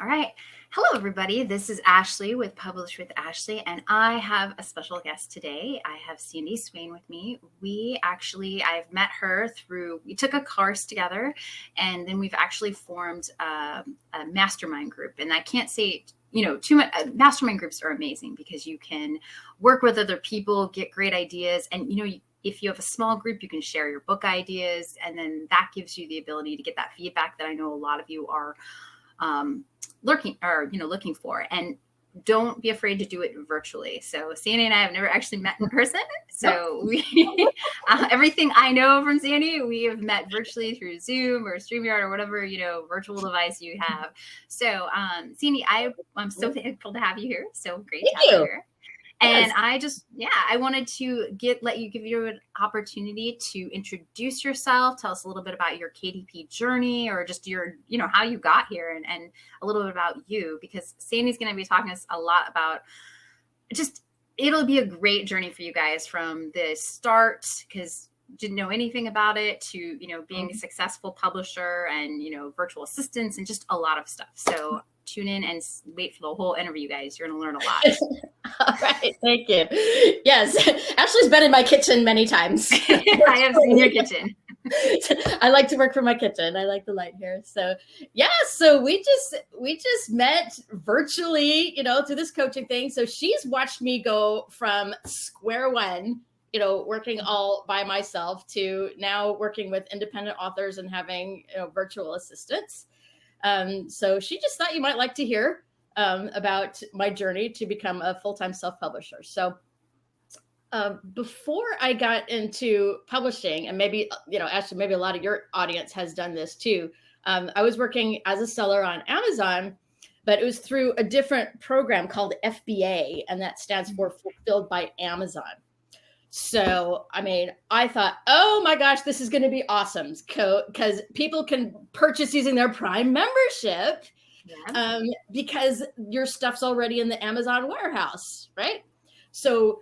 All right. Hello, everybody. This is Ashley with Publish with Ashley, and I have a special guest today. I have Sandy Swain with me. I've met her we took a course together, and then we've actually formed a mastermind group. And I can't say, too much. Mastermind groups are amazing because you can work with other people, get great ideas, and, if you have a small group, you can share your book ideas, and then that gives you the ability to get that feedback that I know a lot of you are looking for. And don't be afraid to do it virtually. So Sandy and I have never actually met in person. So we everything I know from Sandy, we have met virtually through Zoom or StreamYard or whatever, virtual device you have. So Sandy, I'm so thankful to have you here. So great to have you here. And yes. I wanted to give you an opportunity to introduce yourself, tell us a little bit about your KDP journey, or just your, how you got here, and a little bit about you, because Sandy's going to be talking to us a lot about it'll be a great journey for you guys from the start, because didn't know anything about it, to, being a successful publisher and, virtual assistants and just a lot of stuff. So tune in and wait for the whole interview, guys. You're going to learn a lot. All right. Thank you. Yes. Ashley's been in my kitchen many times. I have seen your kitchen. I like to work from my kitchen. I like the light here. So yeah, so we just met virtually, through this coaching thing. So she's watched me go from square one, working all by myself, to now working with independent authors and having, virtual assistants. So she just thought you might like to hear about my journey to become a full-time self-publisher. So before I got into publishing, and maybe, Ashley, maybe a lot of your audience has done this too. I was working as a seller on Amazon, but it was through a different program called FBA, and that stands for Fulfilled by Amazon. So, I thought, oh my gosh, this is going to be awesome, because people can purchase using their Prime membership, because your stuff's already in the Amazon warehouse, right? So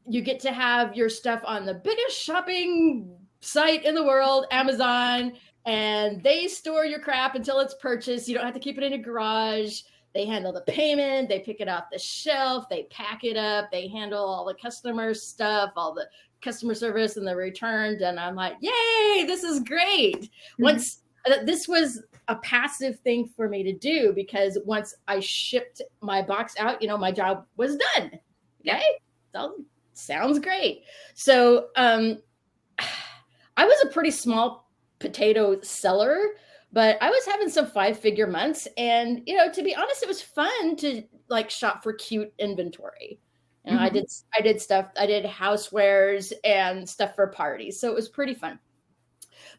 you get to have your stuff on the biggest shopping site in the world, Amazon, and they store your crap until it's purchased. You don't have to keep it in a garage. They handle the payment, they pick it off the shelf, they pack it up, they handle all the customer stuff, all the customer service and the returns. And I'm like, yay, this is great. Mm-hmm. This was a passive thing for me to do, because once I shipped my box out, my job was done. Okay. So, sounds great. So I was a pretty small potato seller, but I was having some 5-figure months, and, to be honest, it was fun to shop for cute inventory. And I did stuff. I did housewares and stuff for parties. So it was pretty fun,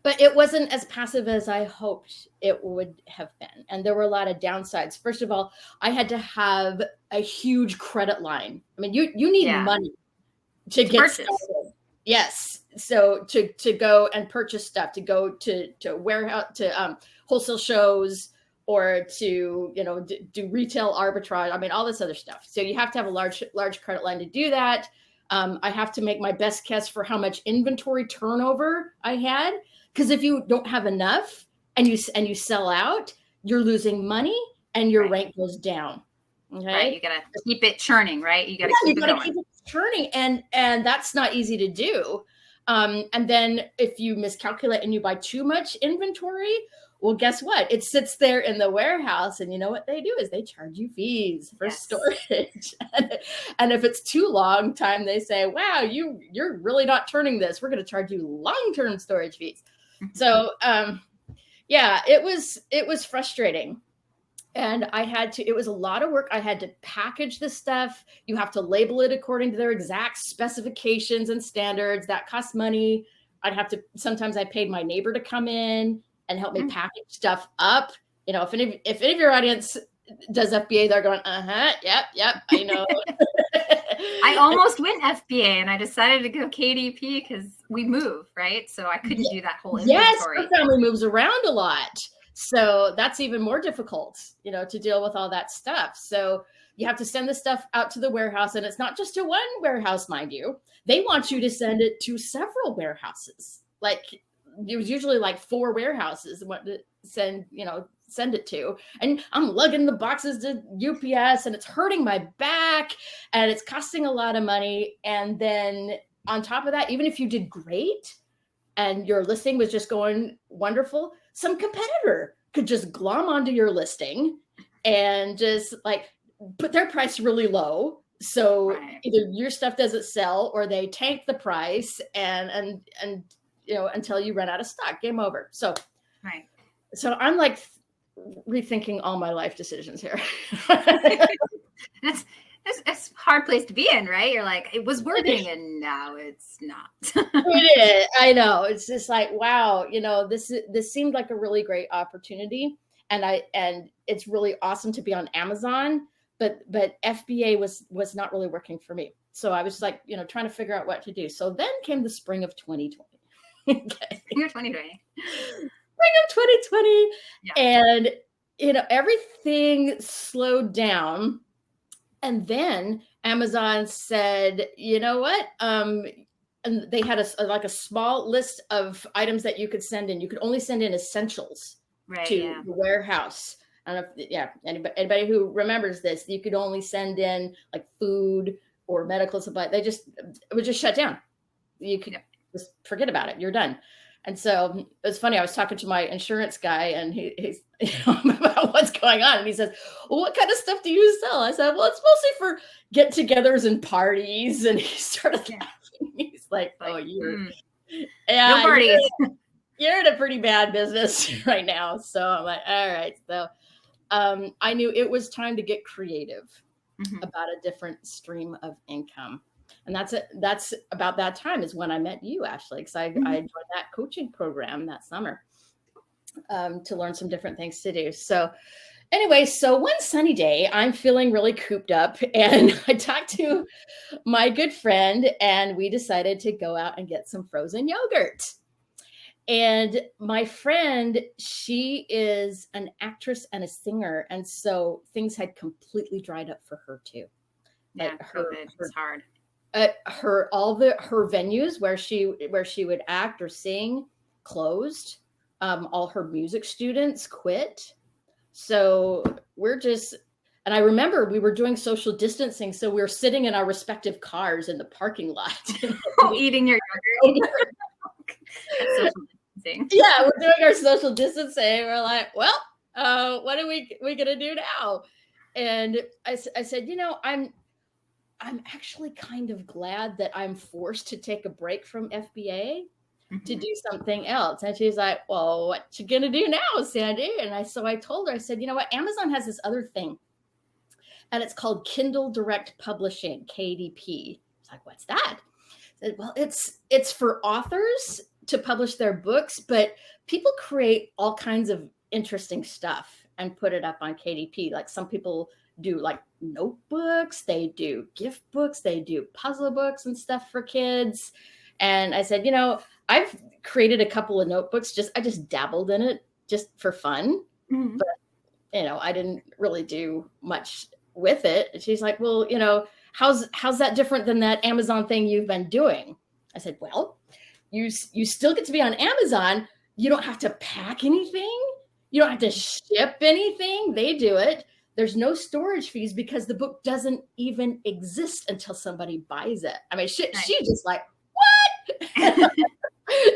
but it wasn't as passive as I hoped it would have been. And there were a lot of downsides. First of all, I had to have a huge credit line. You need money to get started. Yes. So to go and purchase stuff, to go to warehouse, to wholesale shows, or to, do retail arbitrage. All this other stuff. So you have to have a large credit line to do that. I have to make my best guess for how much inventory turnover I had, because if you don't have enough and you sell out, you're losing money and your rank goes down. Okay. Right. You got to keep it churning, right? You got to keep it churning, and that's not easy to do. And then if you miscalculate and you buy too much inventory, well, guess what? It sits there in the warehouse, and you know what they do is they charge you fees for storage. And if it's too long time, they say, wow, you're really not turning this. We're going to charge you long-term storage fees. So, it was frustrating. And it was a lot of work. I had to package the stuff. You have to label it according to their exact specifications and standards. That costs money. Sometimes I paid my neighbor to come in and help me package stuff up. If any of your audience does FBA, they're going, yep, I know. I almost went FBA, and I decided to go KDP because we move, right? So I couldn't do that whole inventory. Yes, our family moves around a lot. So that's even more difficult, to deal with all that stuff. So you have to send the stuff out to the warehouse, and it's not just to one warehouse, mind you. They want you to send it to several warehouses. it was usually like 4 warehouses what to send it to, and I'm lugging the boxes to UPS, and it's hurting my back, and it's costing a lot of money. And then on top of that, even if you did great and your listing was just going wonderful, some competitor could just glom onto your listing and just like put their price really low. So either your stuff doesn't sell or they tank the price and until you run out of stock, game over. So I'm like rethinking all my life decisions here. That's a hard place to be in, right? You're like, it was working and now it's not. It is. I know. It's just like, wow, this seemed like a really great opportunity. And it's really awesome to be on Amazon, but FBA was not really working for me. So I was like, trying to figure out what to do. So then came the spring of 2020. Okay. Spring of 2020. Spring of 2020. Yeah. And, everything slowed down. And then Amazon said, you know what? And they had a small list of items that you could send in. You could only send in essentials to the warehouse. I don't know if, anybody who remembers this, you could only send in like food or medical supply. It would just shut down. You could just forget about it. You're done. And so it's funny. I was talking to my insurance guy, and he's about what's going on. And he says, well, what kind of stuff do you sell? I said, well, it's mostly for get-togethers and parties. And he started laughing. He's like, oh, no parties. You're in a pretty bad business right now. So I'm like, all right. So I knew it was time to get creative about a different stream of income. And that's about that time is when I met you, Ashley, because I joined that coaching program that summer to learn some different things to do. So anyway, so one sunny day, I'm feeling really cooped up, and I talked to my good friend, and we decided to go out and get some frozen yogurt. And my friend, she is an actress and a singer. And so things had completely dried up for her too. Yeah, it's hard. Her venues where she would act or sing closed. All her music students quit. So and I remember we were doing social distancing. So we were sitting in our respective cars in the parking lot. Eating your yogurt. Yeah, we're doing our social distancing. We're like, well, what are we gonna do now? And I said, I'm actually kind of glad that I'm forced to take a break from FBA to do something else. And she's like, well, what you gonna do now, Sandy? And I told her, I said, you know what? Amazon has this other thing, and it's called Kindle Direct Publishing, KDP. It's like, what's that? I said, well, it's for authors to publish their books, but people create all kinds of interesting stuff and put it up on KDP. Like some people do like notebooks, they do gift books, they do puzzle books and stuff for kids. And I said, I've created a couple of notebooks. I just dabbled in it just for fun, but I didn't really do much with it. And she's like, well, how's that different than that Amazon thing you've been doing? I said, well, you still get to be on Amazon. You don't have to pack anything. You don't have to ship anything. They do it. There's no storage fees because the book doesn't even exist until somebody buys it. I mean, she just like, what?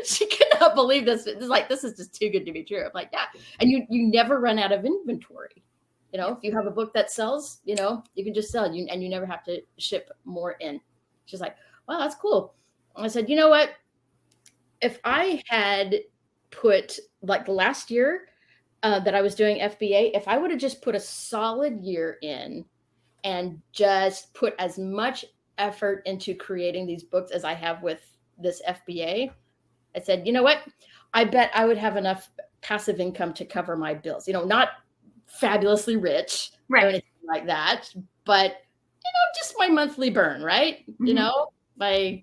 She could not believe this. It's like, this is just too good to be true. I'm like, yeah. And you never run out of inventory. If you have a book that sells, you can just sell it and you never have to ship more in. She's like, wow, that's cool. And I said, you know what? If I had put like the last year that I was doing FBA, if I would have just put a solid year in and just put as much effort into creating these books as I have with this FBA, I said, you know what? I bet I would have enough passive income to cover my bills. Not fabulously rich or anything like that, but just my monthly burn, right? My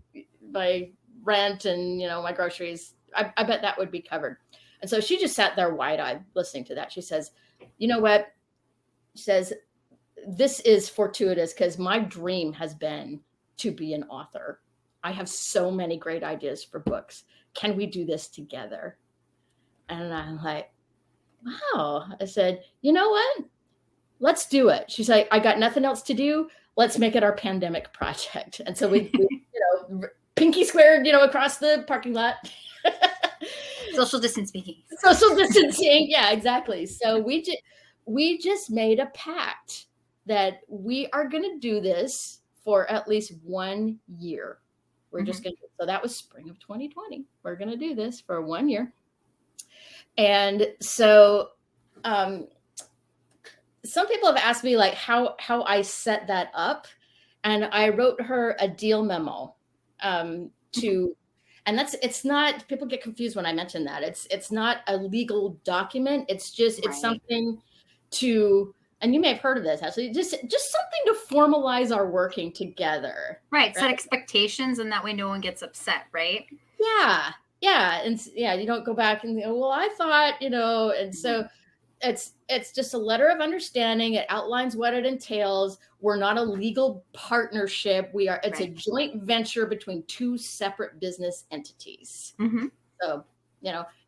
rent and my groceries. I bet that would be covered. And so she just sat there wide-eyed listening to that. She says, you know what? She says, this is fortuitous because my dream has been to be an author. I have so many great ideas for books. can we do this together? And I'm like, wow. I said, you know what? Let's do it. She's like, I got nothing else to do. Let's make it our pandemic project. And so we pinky squared, across the parking lot. Social distancing. Social distancing. Yeah, exactly. So we just made a pact that we are going to do this for at least 1 year. We're just going to, so that was spring of 2020. We're going to do this for 1 year. And so, some people have asked me like how I set that up, and I wrote her a deal memo to, and it's not, people get confused when I mention that it's not a legal document. It's just, it's something to, and you may have heard of this actually, just something to formalize our working together. Right. Set expectations, and that way no one gets upset. Right. Yeah. Yeah. And yeah, you don't go back and go, well, I thought, and so it's just a letter of understanding. It outlines what it entails. We're not a legal partnership. It's a joint venture between two separate business entities. So,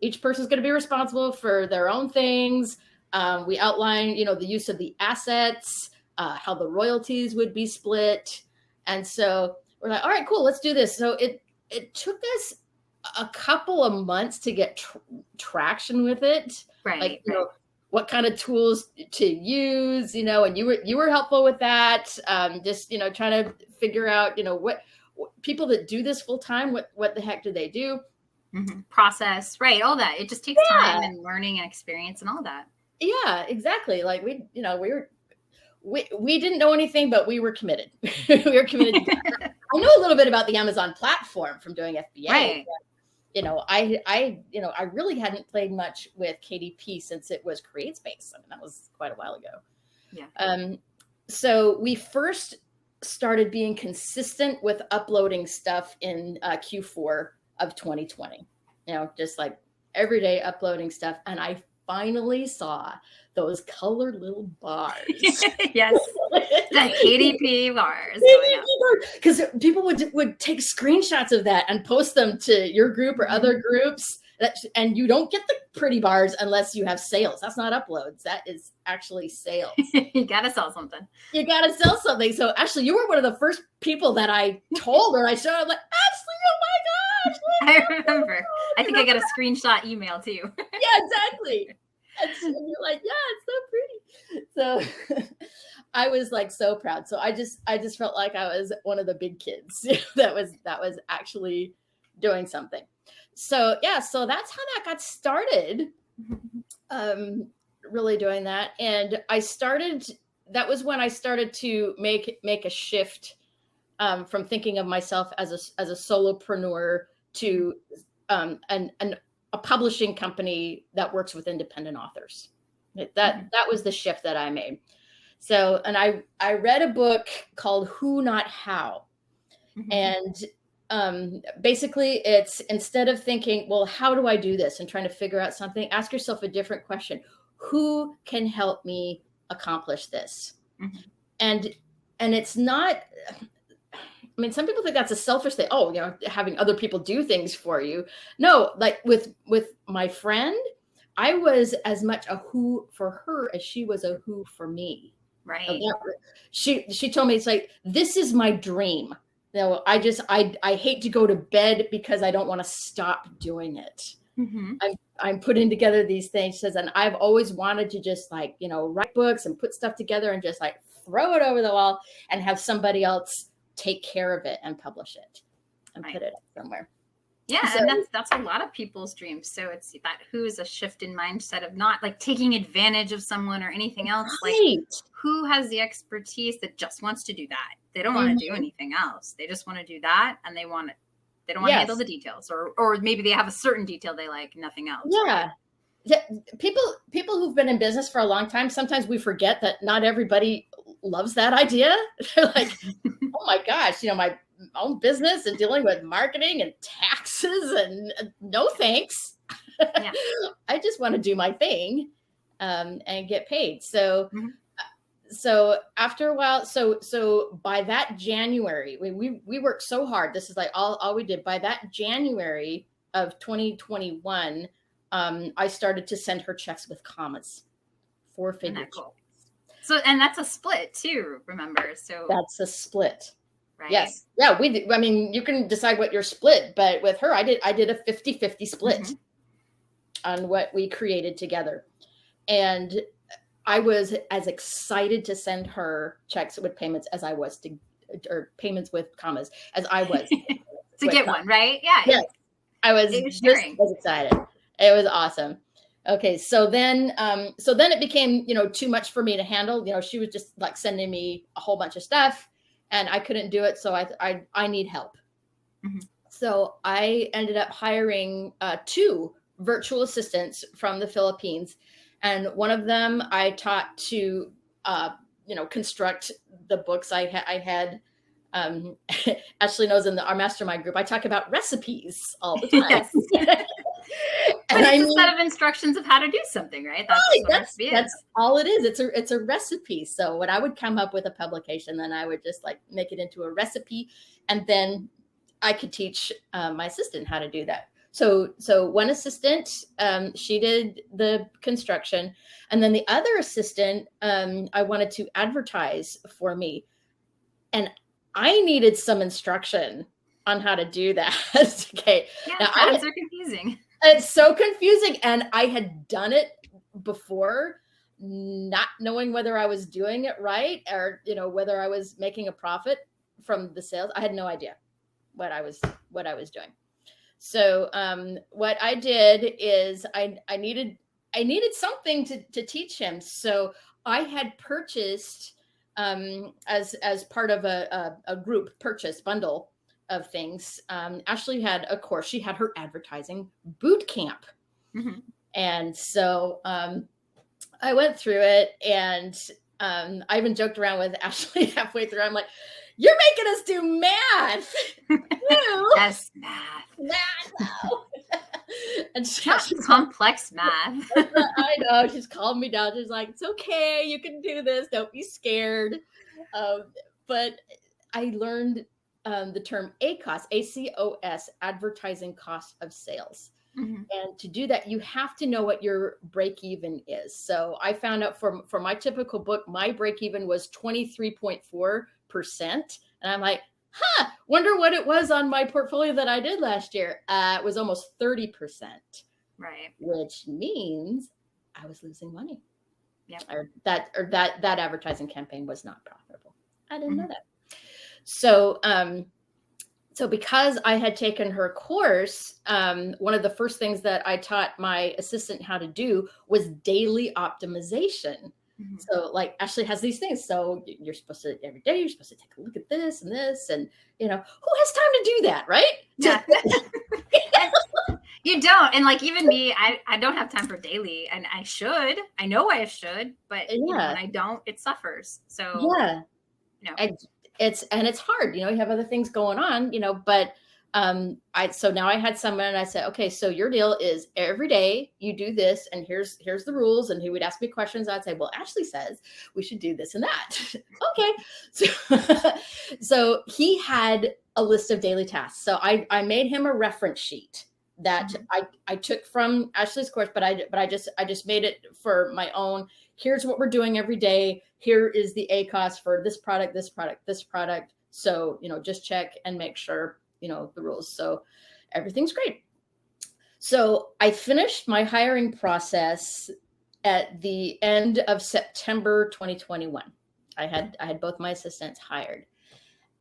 each person's going to be responsible for their own things. We outline, the use of the assets, how the royalties would be split. And so we're like, all right, cool, let's do this. So it took us a couple of months to get traction with it. Like, what kind of tools to use, and you were helpful with that. Just, trying to figure out, what people that do this full time, what the heck do they do? Process, right. All that. It just takes time and learning and experience and all that. Yeah, exactly. Like we didn't know anything, but we were committed. We were committed. I know a little bit about the Amazon platform from doing FBA. Right. I really hadn't played much with KDP since it was CreateSpace. I mean, that was quite a while ago. Yeah. So we first started being consistent with uploading stuff in Q4 of 2020. Just like every day uploading stuff, and I finally saw those colored little bars. Yes, the KDP bars. Because people would take screenshots of that and post them to your group or other groups. And you don't get the pretty bars unless you have sales. That's not uploads. That is actually sales. You got to sell something. You got to sell something. So Ashley, you were one of the first people that I told her. I showed her, like, Ashley, oh my gosh. I remember. I think I got a screenshot email too. Yeah, exactly. And you're like, yeah, it's so pretty. So I was like so proud. So I just felt like I was one of the big kids that was actually doing something. So yeah, so that's how that got started. Really doing that. And that was when I started to make a shift from thinking of myself as a solopreneur to a publishing company that works with independent authors. That was the shift that I made. So, and I read a book called Who Not How. And basically it's, instead of thinking, well, how do I do this, and trying to figure out something, ask yourself a different question. Who can help me accomplish this? And it's not, I mean, some people think that's a selfish thing. Oh, having other people do things for you. No, like with my friend, I was as much a who for her as she was a who for me. Right. She told me, it's like, this is my dream. I hate to go to bed because I don't want to stop doing it. I'm putting together these things. She says, and I've always wanted to just like, write books and put stuff together and just like throw it over the wall and have somebody else take care of it and publish it and put it up somewhere. Yeah, so, and that's a lot of people's dreams. So it's that who is a shift in mindset of not like taking advantage of someone or anything else. Like who has the expertise that just wants to do that. They don't want to do anything else. They just want to do that, and they don't want to handle the details, or maybe they have a certain detail they like, nothing else. Yeah. People who've been in business for a long time, sometimes we forget that not everybody loves that idea. They're like, oh my gosh, my own business and dealing with marketing and taxes and no thanks. Yeah. I just want to do my thing and get paid. So so after a while, so by that January, we worked so hard. This is like all we did. By that January, of 2021, I started to send her checks with commas, 4-figure checks. Cool. So, and that's a split too, remember? So that's a split. Right. Yes. Yeah. I mean, you can decide what your split, but with her, I did a 50-50 split on what we created together. And I was as excited to send her checks with payments as I was or payments with commas as I was to get one, right? Yeah. Yes. I was just as excited. It was awesome. Okay. So then it became, too much for me to handle. She was just like sending me a whole bunch of stuff and I couldn't do it. So I need help. So I ended up hiring 2 virtual assistants from the Philippines. And one of them I taught to, construct the books I had. Ashley knows in our mastermind group, I talk about recipes all the time. Yes. And it's a set of instructions of how to do something, right? That's all it is. It's a recipe. So when I would come up with a publication, then I would just like make it into a recipe, and then I could teach my assistant how to do that. So one assistant, she did the construction, and then the other assistant, I wanted to advertise for me, and I needed some instruction on how to do that. Okay. Yeah, now, ads are confusing. It's so confusing. And I had done it before, not knowing whether I was doing it right or, whether I was making a profit from the sales. I had no idea what I was doing. So what I did is I needed something to teach him. So I had purchased as part of a group purchase bundle of things. Ashley had a course. She had her advertising boot camp. And so I went through it, and I even joked around with Ashley halfway through. I'm like, you're making us do math. Yes, math. No. And complex math. I know. She's calmed me down. She's like, it's okay. You can do this. Don't be scared. But I learned the term ACOS, ACOS, advertising cost of sales. And to do that, you have to know what your break even is. So I found out for my typical book, my break even was 23.4%. And I'm like, wonder what it was on my portfolio that I did last year. It was almost 30%. Right. Which means I was losing money. Yeah. Or that advertising campaign was not profitable. I didn't know that. So, so because I had taken her course, one of the first things that I taught my assistant how to do was daily optimization. So like Ashley has these things. So you're supposed to, every day, you're supposed to take a look at this and this, and who has time to do that, right? Yeah. You don't. And like, even me, I don't have time for daily, and I should, I know I should, but when I don't, it suffers. So it's hard, you have other things going on, but so now I had someone, and I said, okay, so your deal is every day you do this, and here's the rules. And he would ask me questions. I'd say, well, Ashley says we should do this and that. Okay. So he had a list of daily tasks. So I made him a reference sheet that I took from Ashley's course, but I just made it for my own. Here's what we're doing every day. Here is the ACOS for this product, this product, this product. So, just check and make sure, the rules. So everything's great. So I finished my hiring process at the end of September 2021. I had both my assistants hired.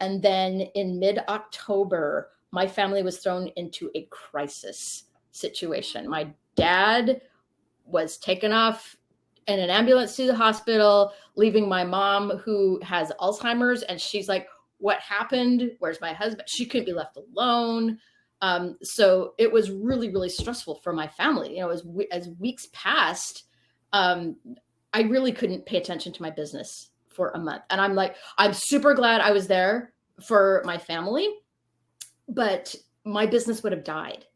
And then in mid-October, my family was thrown into a crisis situation. My dad was taken off in an ambulance to the hospital, leaving my mom, who has Alzheimer's, and she's like, what happened? Where's my husband? She couldn't be left alone. So it was really, really stressful for my family. As weeks passed, I really couldn't pay attention to my business for a month. And I'm super glad I was there for my family, but my business would have died.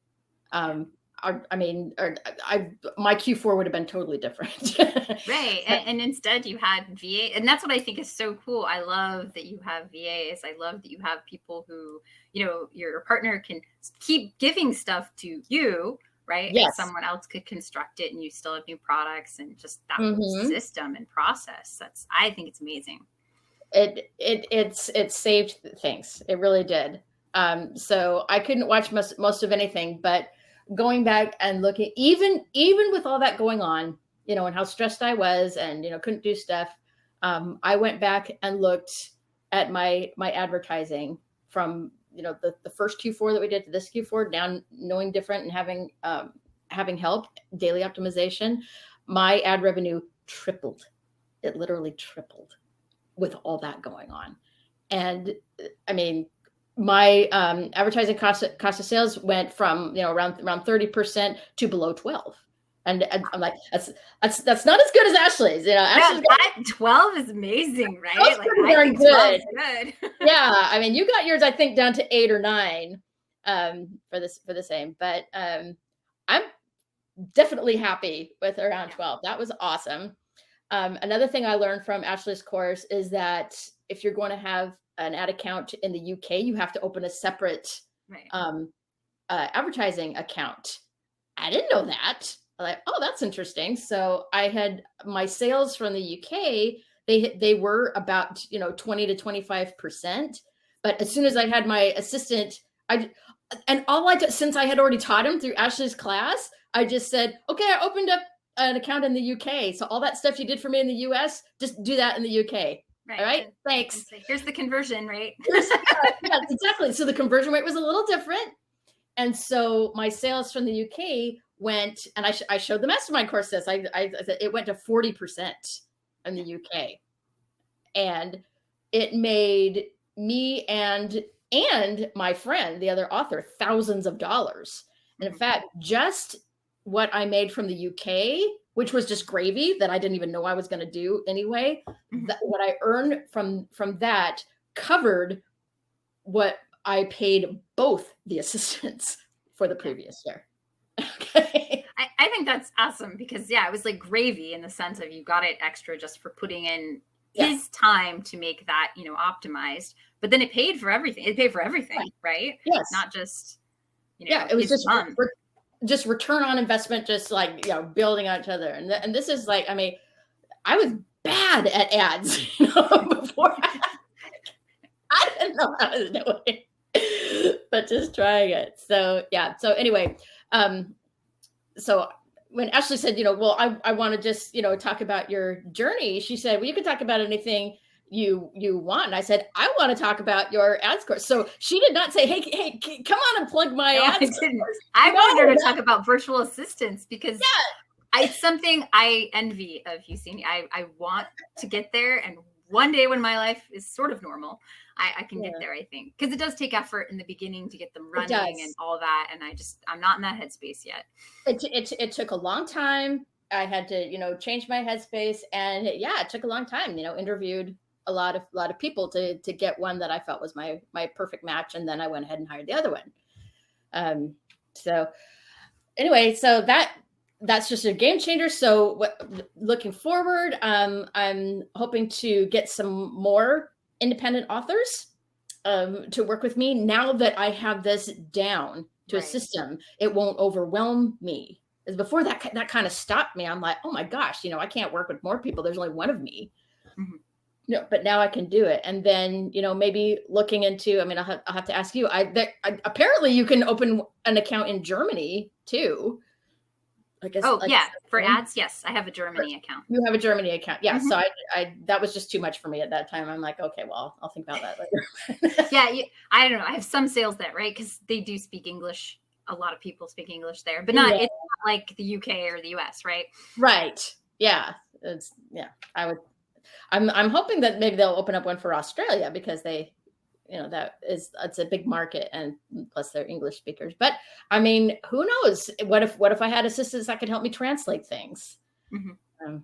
my Q4 would have been totally different. Right. And instead you had VA. And that's what I think is so cool. I love that you have VAs. I love that you have people who, your partner can keep giving stuff to you, right? Yes. And someone else could construct it and you still have new products and just that whole system and process. I think it's amazing. It saved things. It really did. So I couldn't watch most of anything, but going back and looking, even with all that going on, and how stressed I was and, couldn't do stuff. I went back and looked at my advertising from, the first Q4 that we did to this Q4, now knowing different and having help, daily optimization. My ad revenue tripled. It literally tripled with all that going on. And I mean, my advertising cost of sales went from around 30% to below 12%, and I'm like, that's not as good as Ashley's. Ashley's 12 is amazing, right? Like, I think 12 is good. Yeah, I mean, you got yours, I think, down to 8 or 9 for the same, but I'm definitely happy with around 12. That was awesome. Another thing I learned from Ashley's course is that if you're going to have an ad account in the UK, you have to open a separate advertising account. I didn't know that. I'm like, oh, that's interesting. So I had my sales from the UK, they were about 20 to 25%. But as soon as I had my assistant, since I had already taught him through Ashley's class, I just said, okay, I opened up an account in the UK. So all that stuff you did for me in the US, just do that in the UK. Right. All right. Thanks. Here's the conversion rate. Yeah, exactly. So the conversion rate was a little different. And so my sales from the UK went, and I showed the mastermind course this. I said it went to 40% in the UK. And it made me and my friend, the other author, thousands of dollars. And in fact, just what I made from the UK, which was just gravy that I didn't even know I was going to do anyway. What I earned from that covered what I paid both the assistants for the previous year. Okay. I think that's awesome because it was like gravy in the sense of you got it extra just for putting in his time to make that, optimized, but then it paid for everything. It paid for everything, right? Yes. Not just, it was just return on investment, just like, building on each other. And this is like, I mean, I was bad at ads, before. I didn't know how to do it, but just trying it. So, So anyway, so when Ashley said, well, I want to just, talk about your journey, she said, well, you can talk about anything you want. And I said, I want to talk about your ads course. So she did not say, hey, come on and plug my ads course. I wanted her to talk about virtual assistants because it's something I envy of you, Sandy. I want to get there. And one day when my life is sort of normal, I can get there, I think. Because it does take effort in the beginning to get them running and all that. And I'm not in that headspace yet. It took a long time. I had to, change my headspace. And it took a long time, interviewed a lot of people to get one that I felt was my perfect match. And then I went ahead and hired the other one. So anyway, so that's just a game changer. So looking forward, I'm hoping to get some more independent authors to work with me. Now that I have this down to a system, it won't overwhelm me. As before that kind of stopped me. I'm like, oh my gosh, I can't work with more people. There's only one of me. Mm-hmm. No, but now I can do it. And then, maybe looking into, I'll have to ask you, apparently you can open an account in Germany too. I guess. For ads. Yes. I have a Germany account. You have a Germany account. Yeah. Mm-hmm. So I that was just too much for me at that time. I'm like, okay, well, I'll think about that later. I don't know. I have some sales there, right? Because they do speak English. A lot of people speak English there, but it's not like the UK or the US, right? Right. Yeah. I'm hoping that maybe they'll open up one for Australia because they, it's a big market and plus they're English speakers. But who knows? What if I had assistants that could help me translate things? Mm-hmm.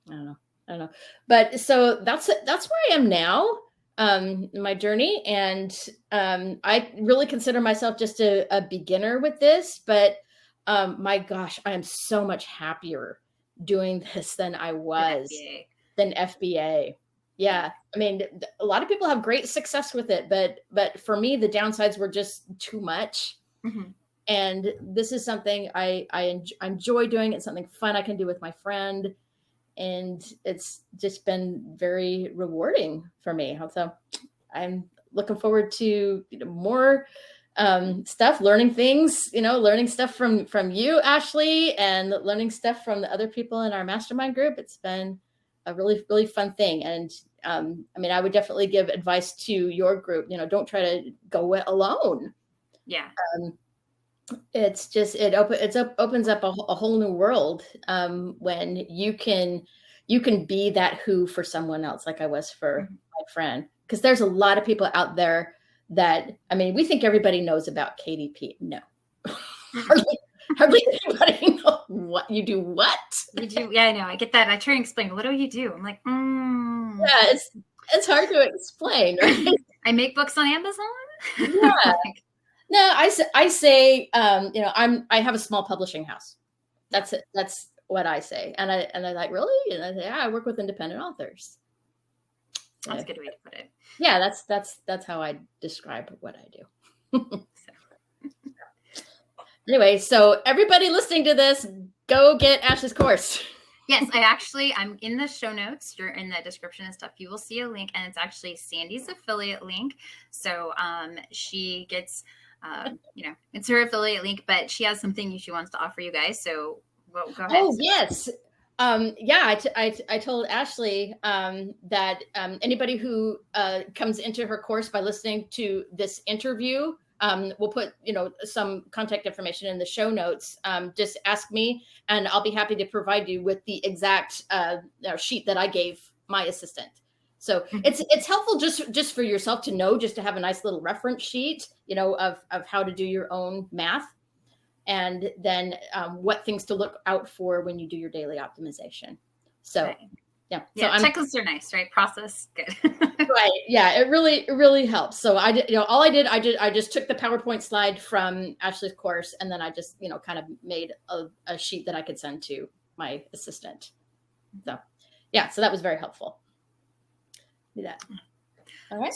I don't know. But so that's where I am now in my journey. And I really consider myself just a beginner with this, but My gosh, I am so much happier doing this than I was than FBA. Yeah. I mean, a lot of people have great success with it, but for me, the downsides were just too much. Mm-hmm. And this is something I enjoy doing. It's something fun I can do with my friend. And it's just been very rewarding for me. So I'm looking forward to more stuff, learning things, learning stuff from you, Ashley, and learning stuff from the other people in our mastermind group. It's been a really, really fun thing. And I mean, I would definitely give advice to your group, don't try to go it alone. Yeah. It's just, opens up a whole new world when you can be that who for someone else, like I was for my friend. Because there's a lot of people out there that, I mean, we think everybody knows about KDP. No. hardly anybody knows what you do. What? You do? Yeah, I know. I get that. I try and explain, what do you do? I'm like, Yeah, it's hard to explain, right? I make books on Amazon. Yeah. No, I say, I have a small publishing house. That's it. That's what I say. And I like, really? And I say, yeah, I work with independent authors. That's a good way to put it. Yeah, that's how I describe what I do. Anyway, so everybody listening to this, go get Ash's course. Yes, I'm in the show notes. You're in the description and stuff. You will see a link, and it's actually Sandy's affiliate link. So she gets, it's her affiliate link, but she has something she wants to offer you guys. So go ahead. Oh, yes. I told Ashley that anybody who comes into her course by listening to this interview, we'll put, some contact information in the show notes. Just ask me and I'll be happy to provide you with the exact sheet that I gave my assistant. So it's helpful just for yourself to know, just to have a nice little reference sheet, of how to do your own math. And then what things to look out for when you do your daily optimization. So, right. Yeah. So checklists are nice, right? Process, good. Right. Yeah, it really helps. So I did, I just took the PowerPoint slide from Ashley's course, and then I just, kind of made a sheet that I could send to my assistant. So, yeah, so that was very helpful. Do that. All right.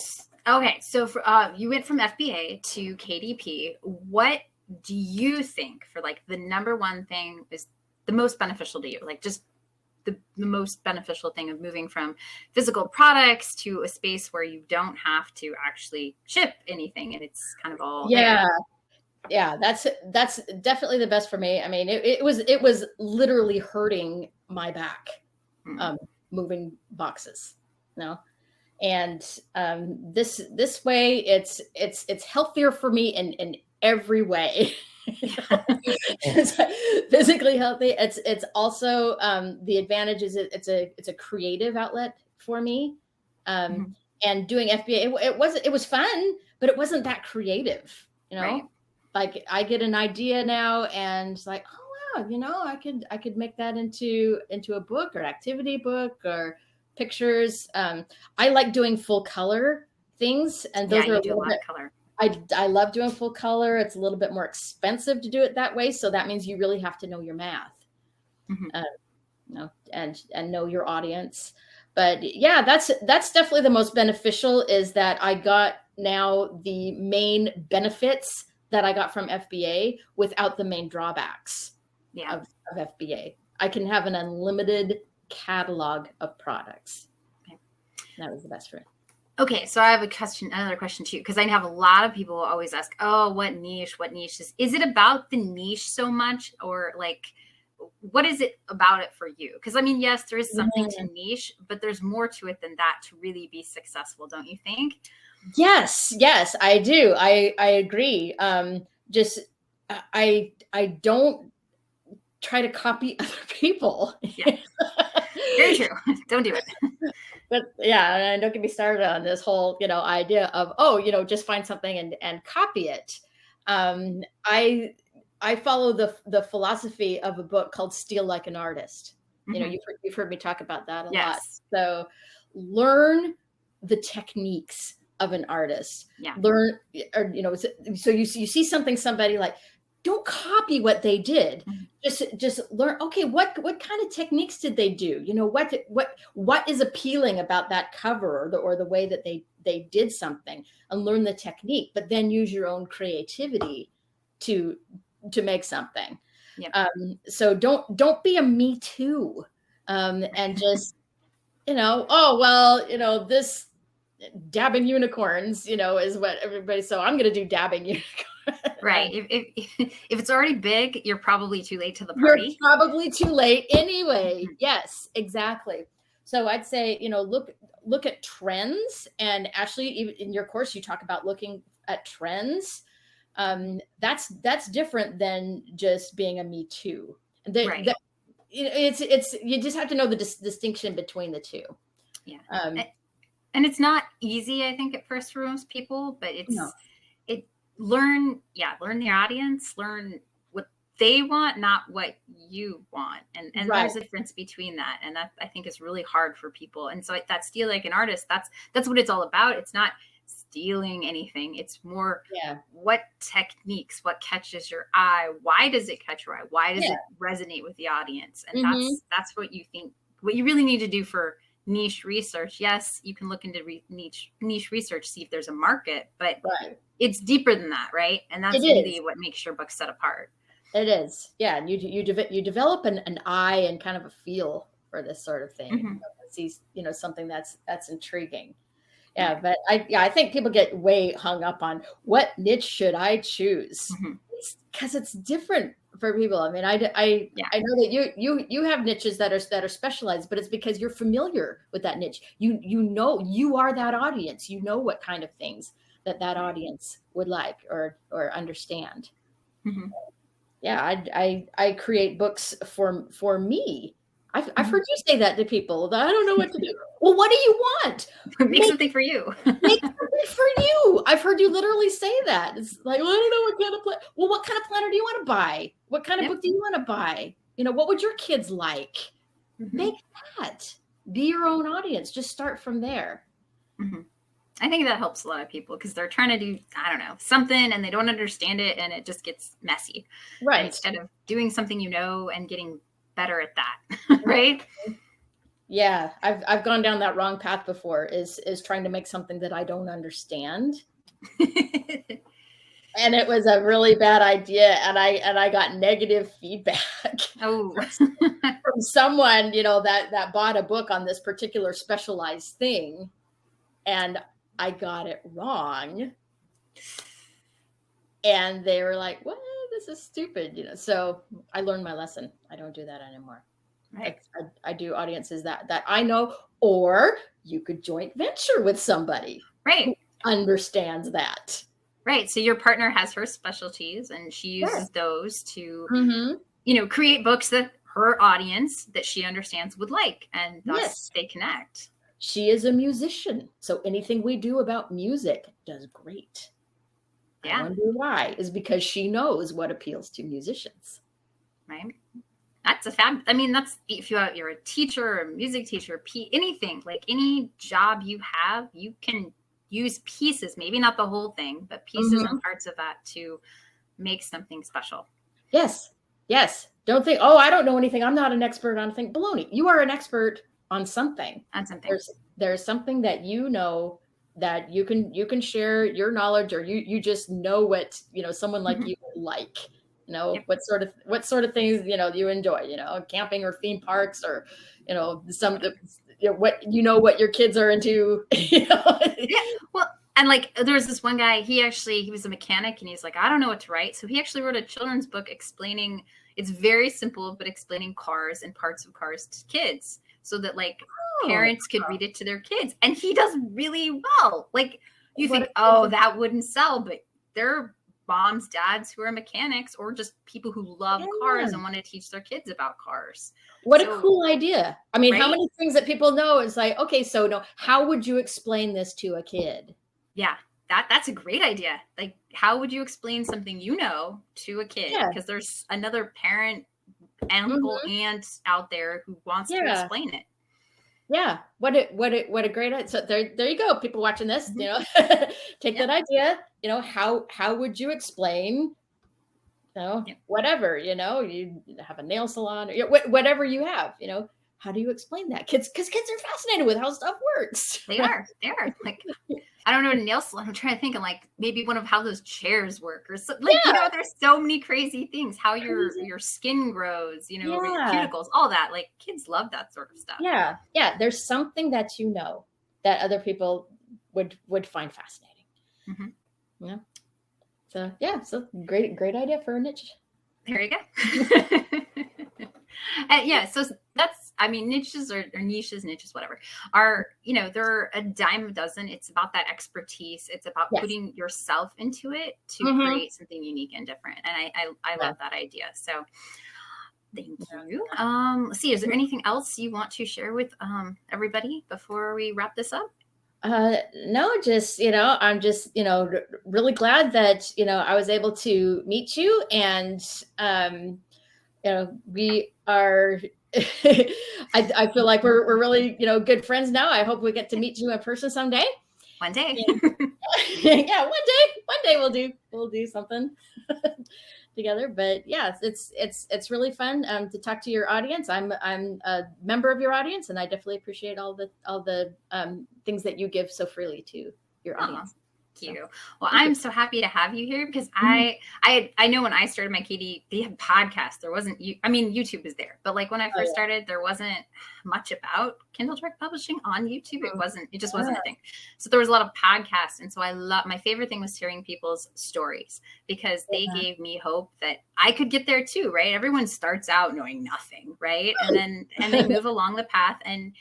Okay. So for you went from FBA to KDP. What do you think for like the number one thing is the most beneficial to you? Like just the most beneficial thing of moving from physical products to a space where you don't have to actually ship anything and it's kind of all there. Yeah, that's definitely the best for me. I mean, it was literally hurting my back, moving boxes, and this way it's healthier for me in every way. It's physically healthy. It's also the advantage is it's a creative outlet for me. And doing FBA, it was fun, but it wasn't that creative, Right. Like I get an idea now and it's like, oh wow, I could make that into a book or activity book or pictures. I like doing full color things, and those are you do a lot of color. I love doing full color. It's a little bit more expensive to do it that way. So that means you really have to know your math, and know your audience. But yeah, that's definitely the most beneficial, is that I got now the main benefits that I got from FBA without the main drawbacks of FBA. I can have an unlimited catalog of products. Okay. That was the best for me. Okay, so I have another question too, because I have a lot of people always ask, oh, what niche is it about the niche so much, or like, what is it about it for you? Because I mean, yes, there is something to niche, but there's more to it than that to really be successful, don't you think? Yes, I do. I agree. I don't try to copy other people. Yeah. Very true. Don't do it. But yeah, and don't get me started on this whole, idea of, just find something and copy it. I follow the philosophy of a book called Steal Like an Artist. You've heard me talk about that a lot. So learn the techniques of an artist. Yeah. Learn, or, so you see somebody like, don't copy what they did. Mhm. Just learn, okay, what kind of techniques did they do? You know, what is appealing about that cover, or the way that they did something, and learn the technique, but then use your own creativity to make something. Yep. So don't be a me too. And just, oh, well, this dabbing unicorns, is what everybody, so I'm going to do dabbing unicorns. Right. If it's already big, you're probably too late to the You're party. probably too late anyway. Mhm. Yes, exactly. So I'd say, look at trends. And Ashley, even in your course, you talk about looking at trends. That's different than just being a me too. Right. It's you just have to know the distinction between the two. Yeah. And it's not easy, I think, at first for most people, but learn the audience, learn what they want, not what you want. And Right. There's a difference between that. And that, I think, is really hard for people. And so that Steal Like an Artist, that's what it's all about. It's not stealing anything. It's more what techniques, what catches your eye, why does it catch your eye, why does it resonate with the audience? And that's what you think, what you really need to do for niche research. Yes, you can look into niche research, see if there's a market, but it's deeper than that, right? And that's really what makes your book set apart. It is. Yeah. And you develop an eye and kind of a feel for this sort of thing. Mm-hmm. See, something that's intriguing. Yeah. But I think people get way hung up on what niche should I choose? Because it's different for people. I mean, I know that you have niches that are specialized, but it's because you're familiar with that niche. You are that audience. You know what kind of things that audience would like or understand. Mm-hmm. Yeah, I create books for me. I've heard you say that to people. That I don't know what to do. Well, what do you want? Make something for you. Make something for you. I've heard you literally say that. It's like, well, I don't know what kind of plan. Well, what kind of planner do you want to buy? What kind of book do you want to buy? What would your kids like? Make that. Be your own audience. Just start from there. I think that helps a lot of people because they're trying to do, I don't know, something and they don't understand it and it just gets messy. Right. Instead of doing something and getting better at that. Right. Yeah. I've gone down that wrong path before, is trying to make something that I don't understand. And it was a really bad idea. And I got negative feedback from someone, that bought a book on this particular specialized thing. And I got it wrong. And they were like, what? This is stupid. So I learned my lesson. I don't do that anymore. Right. I do audiences that I know, or you could joint venture with somebody who understands that. Right. So your partner has her specialties and she uses those to, create books that her audience that she understands would like, and thus they connect. She is a musician, so anything we do about music does great. I wonder why. Is because she knows what appeals to musicians. Right. That's that's if you're a teacher or a music teacher, anything, like any job you have, you can use pieces, maybe not the whole thing, but pieces and parts of that to make something special. Yes. Yes. Don't think, oh, I don't know anything. I'm not an expert on anything. Baloney. You are an expert on something. There's something that that you can share your knowledge, or you just know what someone like you would like. What sort of things you enjoy. Camping or theme parks, or what your kids are into. Well, and there's this one guy. He was a mechanic, and he's like, I don't know what to write. So he actually wrote a children's book explaining. It's very simple, but explaining cars and parts of cars to kids, so that parents could read it to their kids. And he does really well. You think, that wouldn't sell, but there are moms, dads who are mechanics, or just people who love cars and want to teach their kids about cars. What a cool idea. I mean, how many things that people know is like, okay, so no, how would you explain this to a kid? Yeah, that's a great idea. How would you explain something to a kid? Because there's another parent, uncle, aunt out there who wants to explain it. Yeah. What a great idea. So there you go. People watching this, take that idea, how would you explain whatever, you have a nail salon, or whatever you have, how do you explain that? Because kids are fascinated with how stuff works. They are. Like, I don't know, nail salon. I'm trying to think of like maybe one of how those chairs work or so, like, there's so many crazy things, how your skin grows, your cuticles, all that. Like kids love that sort of stuff. Yeah. Yeah. There's something that that other people would find fascinating. Mm-hmm. Yeah. So so great idea for a niche. There you go. So that's, niches or niches, whatever, are, they're a dime a dozen. It's about that expertise. It's about putting yourself into it to create something unique and different. And I love that idea. So thank you. Let's see, is there anything else you want to share with everybody before we wrap this up? No, just, I'm just, really glad that, I was able to meet you, and, we are, I feel like we're really, good friends now. I hope we get to meet you in person someday. One day. Yeah, one day we'll do something together. But yeah, it's really fun to talk to your audience. I'm a member of your audience, and I definitely appreciate all the things that you give so freely to your audience. Thank you. Well, I'm so happy to have you here, because I know when I started my KD, they had podcasts. There wasn't, YouTube is there, but like when I first started, there wasn't much about Kindle direct publishing on YouTube. It just wasn't a thing. So there was a lot of podcasts. And so my favorite thing was hearing people's stories, because they gave me hope that I could get there too, right? Everyone starts out knowing nothing, right? And they move along the path and,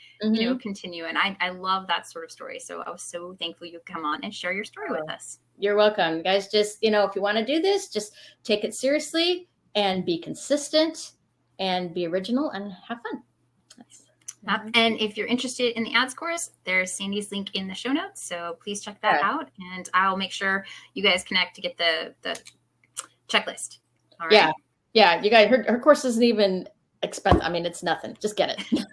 continue. And I love that sort of story. So I was so thankful you could come on and share your story with us. You're welcome, guys. Just, if you want to do this, just take it seriously and be consistent and be original and have fun. And if you're interested in the ads course, there's Sandy's link in the show notes. So please check that out, and I'll make sure you guys connect to get the checklist. All right. Yeah. You guys, her course isn't even expensive. It's nothing. Just get it.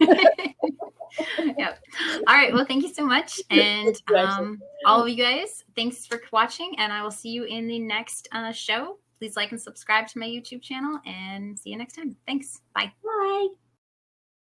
Yep. All right. Well, thank you so much. And all of you guys, thanks for watching, and I will see you in the next show. Please like and subscribe to my YouTube channel, and see you next time. Thanks. Bye. Bye.